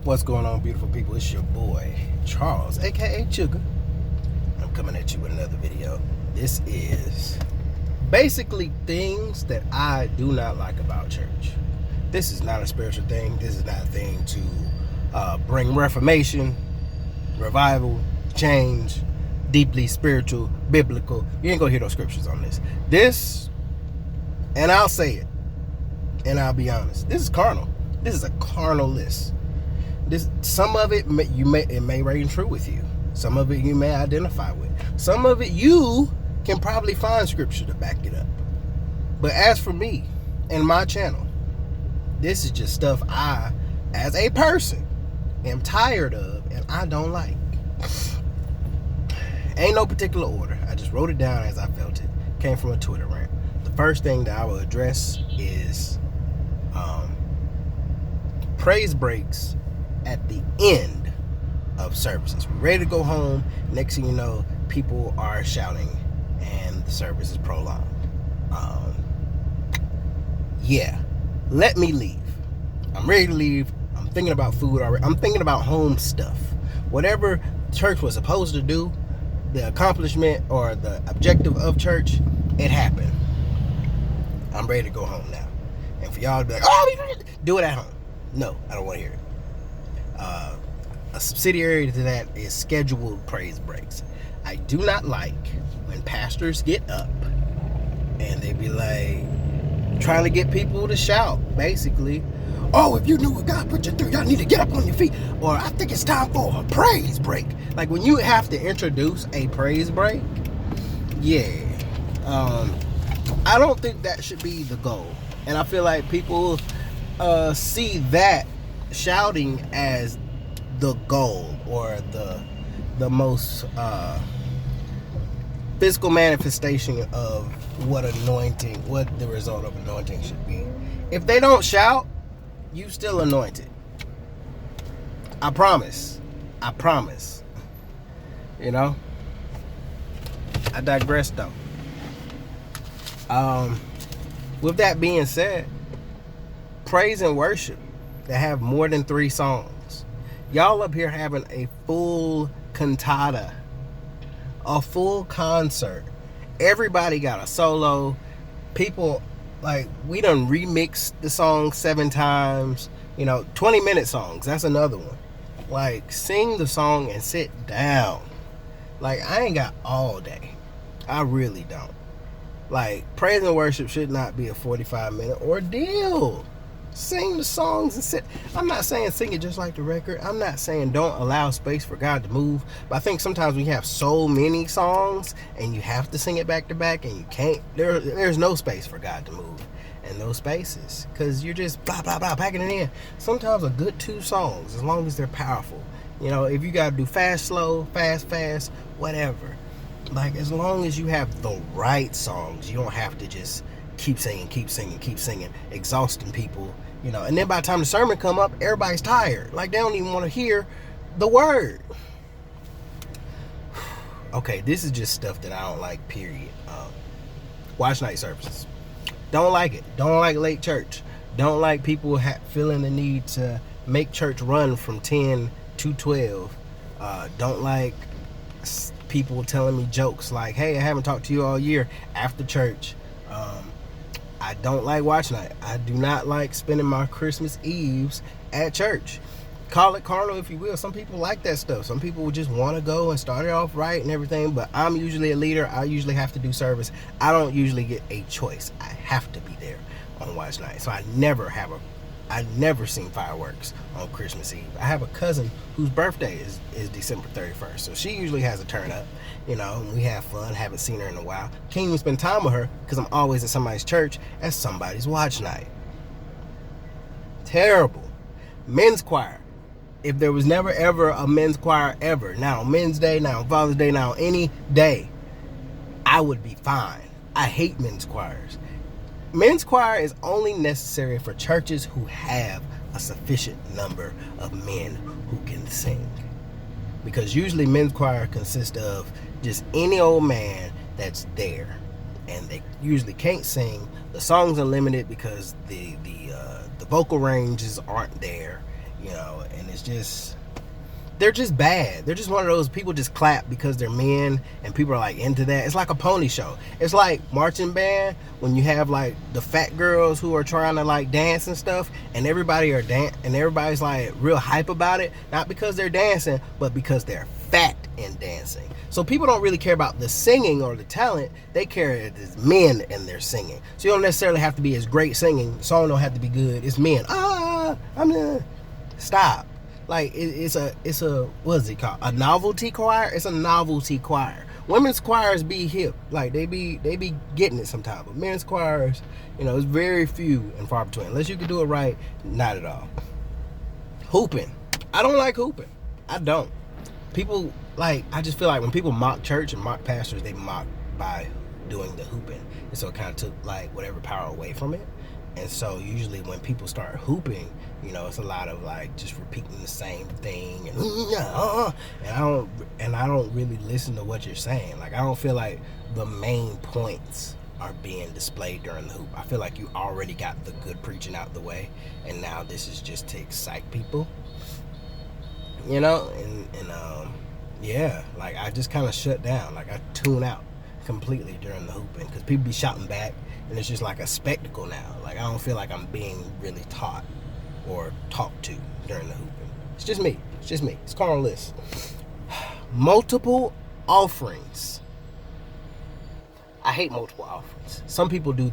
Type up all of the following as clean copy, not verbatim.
What's going on, beautiful people? It's your boy, Charles, aka Sugar. I'm coming at you with another video. This is basically things that I do not like about church. This is not a spiritual thing. This is not a thing to bring reformation, revival, change, deeply spiritual, biblical. You ain't gonna hear those scriptures on this. This, and I'll say it, and I'll be honest, this is carnal. This is a carnal list. Some of it may ring true with you. Some of it you may identify with. Some of it you can probably find scripture to back it up. But as for me and my channel, this is just stuff I, as a person, am tired of and I don't like. Ain't no particular order. I just wrote it down as I felt it. Came from a Twitter rant. The first thing that I will address is praise breaks at the end of services. We're ready to go home. Next thing you know, people are shouting and the service is prolonged. Yeah, let me leave. I'm ready to leave. I'm thinking about food already. I'm thinking about home stuff. Whatever church was supposed to do, the accomplishment or the objective of church, it happened. I'm ready to go home now. And for y'all to be like, oh, do it at home. No, I don't want to hear it. A subsidiary to that is scheduled praise breaks. I do not like when pastors get up and they be like trying to get people to shout, basically, oh, if you knew what God put you through, y'all need to get up on your feet, or I think it's time for a praise break. Like when you have to introduce a praise break, yeah, I don't think that should be the goal. And I feel like people see that shouting as the goal or the most physical manifestation of what the result of anointing should be. If they don't shout, you still anointed. I promise. You know? I digress though. With that being said, praise and worship that have more than 3 songs. Y'all up here having a full cantata, a full concert. Everybody got a solo. People, like, we done remixed the song 7 times. 20-minute songs, that's another one. Like, sing the song and sit down. Like, I ain't got all day. I really don't. Like, praise and worship should not be a 45-minute ordeal. Sing the songs and sit. I'm not saying sing it just like the record. I'm not saying don't allow space for God to move. But I think sometimes when you have so many songs and you have to sing it back to back and you can't, there's no space for God to move in those spaces. Because you're just blah, blah, blah, packing it in. Sometimes a good 2 songs, as long as they're powerful. If you got to do fast, slow, fast, whatever. Like, as long as you have the right songs, you don't have to just keep singing, exhausting people, and then by the time the sermon come up, everybody's tired. Like, they don't even want to hear the word. Okay, this is just stuff that I don't like, period. Watch night services. Don't like it. Don't like late church. Don't like people feeling the need to make church run from 10 to 12. Don't like people telling me jokes like, hey, I haven't talked to you all year after church. I don't like watch night. I do not like spending my Christmas Eves at church. Call it carnal if you will. Some people like that stuff. Some people just want to go and start it off right and everything, but I'm usually a leader. I usually have to do service. I don't usually get a choice. I have to be there on watch night. So I never seen fireworks on Christmas Eve. I have a cousin whose birthday is December 31st, so she usually has a turn up. And we have fun. Haven't seen her in a while. Can't even spend time with her because I'm always at somebody's church at somebody's watch night. Terrible. Men's choir. If there was never ever a men's choir ever, now on Men's Day, now on Father's Day, now on any day, I would be fine. I hate men's choirs. Men's choir is only necessary for churches who have a sufficient number of men who can sing. Because usually men's choir consists of just any old man that's there. And they usually can't sing. The songs are limited because the vocal ranges aren't there. And it's just, they're just bad. They're just one of those people just clap because they're men and people are like into that. It's like a pony show. It's like marching band when you have like the fat girls who are trying to like dance and stuff, and everybody's like real hype about it, not because they're dancing, but because they're fat and dancing. So people don't really care about the singing or the talent. They care if it's men and they're singing. So you don't necessarily have to be as great singing. The song don't have to be good. It's men. Stop. Like it's a what is it called? A novelty choir? It's a novelty choir. Women's choirs be hip. Like they be getting it sometimes. But men's choirs, it's very few and far between. Unless you can do it right, not at all. Hooping. I don't like hooping. I don't. People I just feel like when people mock church and mock pastors, they mock by doing the hooping. And so it kind of took like whatever power away from it. And so usually when people start hooping, it's a lot of like just repeating the same thing and I don't really listen to what you're saying. Like I don't feel like the main points are being displayed during the hoop. I feel like you already got the good preaching out the way, and now this is just to excite people. Like I just kind of shut down. Like I tune out completely during the hooping because people be shouting back, and it's just like a spectacle now. Like I don't feel like I'm being really taught or talked to during the hooping. It's just me. It's Carl List. Multiple offerings. I hate multiple offerings. Some people do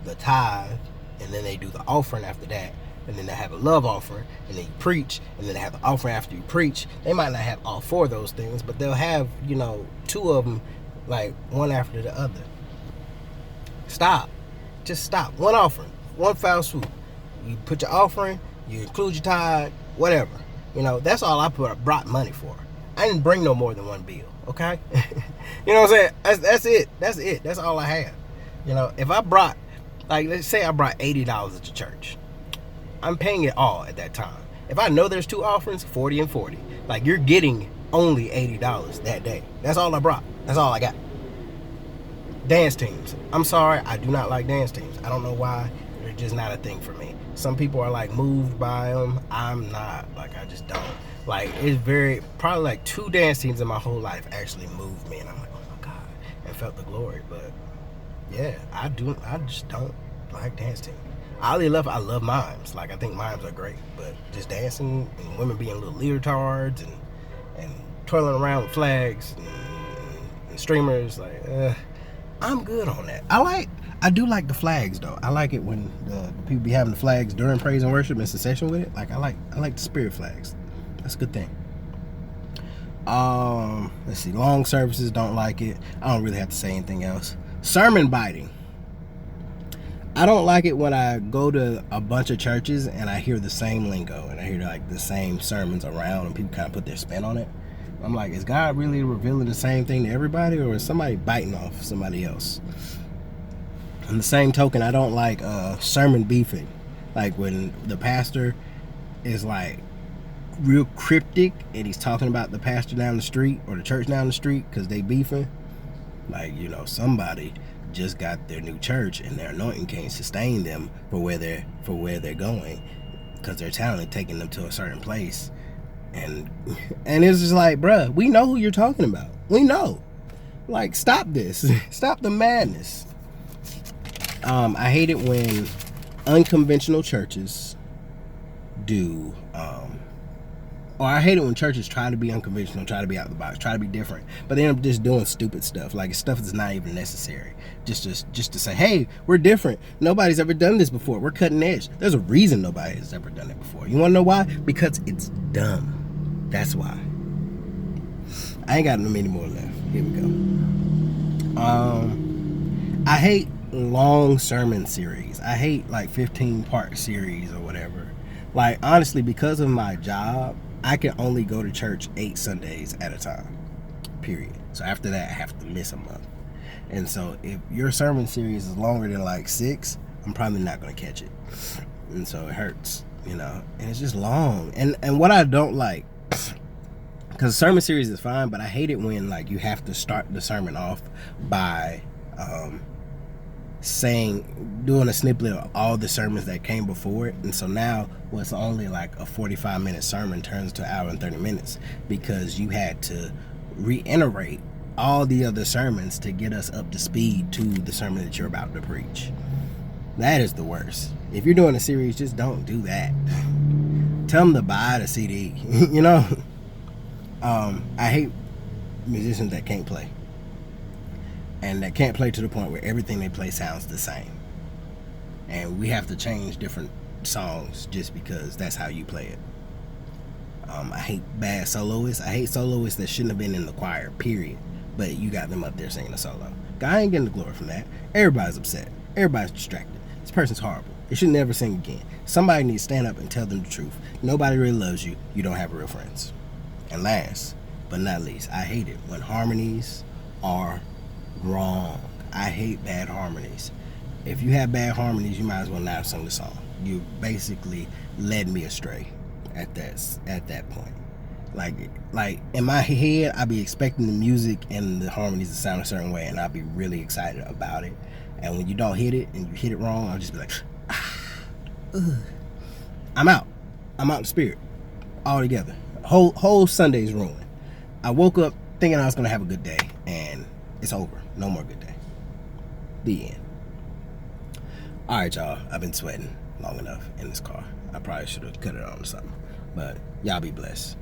the tithe, and then they do the offering after that, and then they have a love offering, and then you preach, and then they have the offering after you preach. They might not have all four of those things, but they'll have, two of them, like one after the other. Stop. Just stop. One offering, one foul swoop. You put your offering, you include your tithe, whatever. That's all I brought money for. I didn't bring no more than one bill, okay? You know what I'm saying? That's it. That's all I have. If I brought, let's say I brought $80 at the church. I'm paying it all at that time. If I know there's two offerings, 40 and 40. Like you're getting only $80 that day. That's all I brought. That's all I got. Dance teams. I'm sorry, I do not like dance teams. I don't know why. They're just not a thing for me. Some people are like moved by them. I'm not. Like I just don't. Like it's probably like 2 dance teams in my whole life actually moved me, and I'm like, oh my God, and felt the glory. But yeah, I just don't like dance teams. Oddly enough, I love mimes. Like I think mimes are great, but just dancing and women being little leotards and twirling around with flags and streamers, I'm good on that. I do like the flags though. I like it when the people be having the flags during praise and worship in succession with it. Like I like the spirit flags. That's a good thing. Let's see. Long services, don't like it. I don't really have to say anything else. Sermon biting. I don't like it when I go to a bunch of churches and I hear the same lingo and I hear like the same sermons around and people kind of put their spin on it. I'm like, is God really revealing the same thing to everybody, or is somebody biting off somebody else? On the same token, I don't like sermon beefing. Like when the pastor is like real cryptic and he's talking about the pastor down the street or the church down the street because they beefing. Like, somebody just got their new church and their anointing can't sustain them for where they're going because their talent taking them to a certain place. And it's just like, bruh, we know who you're talking about. We know. Like, stop this. Stop the madness. I hate it when unconventional churches do, or I hate it when churches try to be unconventional, try to be out of the box, try to be different, but they end up just doing stupid stuff, like stuff that's not even necessary. Just to say, hey, we're different. Nobody's ever done this before. We're cutting edge. There's a reason nobody has ever done it before. You want to know why? Because it's dumb. That's why. I ain't got many more left. Here we go. I hate long sermon series. I hate like 15-part series or whatever. Like, honestly, because of my job, I can only go to church 8 Sundays at a time, period. So after that, I have to miss a month. And so if your sermon series is longer than like 6, I'm probably not going to catch it. And so it hurts, and it's just long. And what I don't like, because the sermon series is fine, but I hate it when like you have to start the sermon off by doing a snippet of all the sermons that came before it. And so now what's only like a 45-minute sermon turns to an hour and 30 minutes because you had to reiterate all the other sermons to get us up to speed to the sermon that you're about to preach. That is the worst. If you're doing a series, just don't do that. Tell them to buy the CD. You know? I hate musicians that can't play. And that can't play to the point where everything they play sounds the same. And we have to change different songs just because that's how you play it. I hate bad soloists. I hate soloists that shouldn't have been in the choir, period. But you got them up there singing a solo. God ain't getting the glory from that. Everybody's upset. Everybody's distracted. This person's horrible. They should never sing again. Somebody needs to stand up and tell them the truth. Nobody really loves you. You don't have real friends. And last but not least, I hate it when harmonies are wrong. I hate bad harmonies. If you have bad harmonies, you might as well not sing the song. You basically led me astray at that point. Like in my head, I'd be expecting the music and the harmonies to sound a certain way, and I'd be really excited about it. And when you don't hit it and you hit it wrong, I'll just be like, I'm out. I'm out in spirit altogether. Whole Sunday's ruined. I woke up thinking I was gonna have a good day, and it's over. No more good day. The end. All right, y'all. I've been sweating long enough in this car. I probably should have cut it on or something. But y'all be blessed.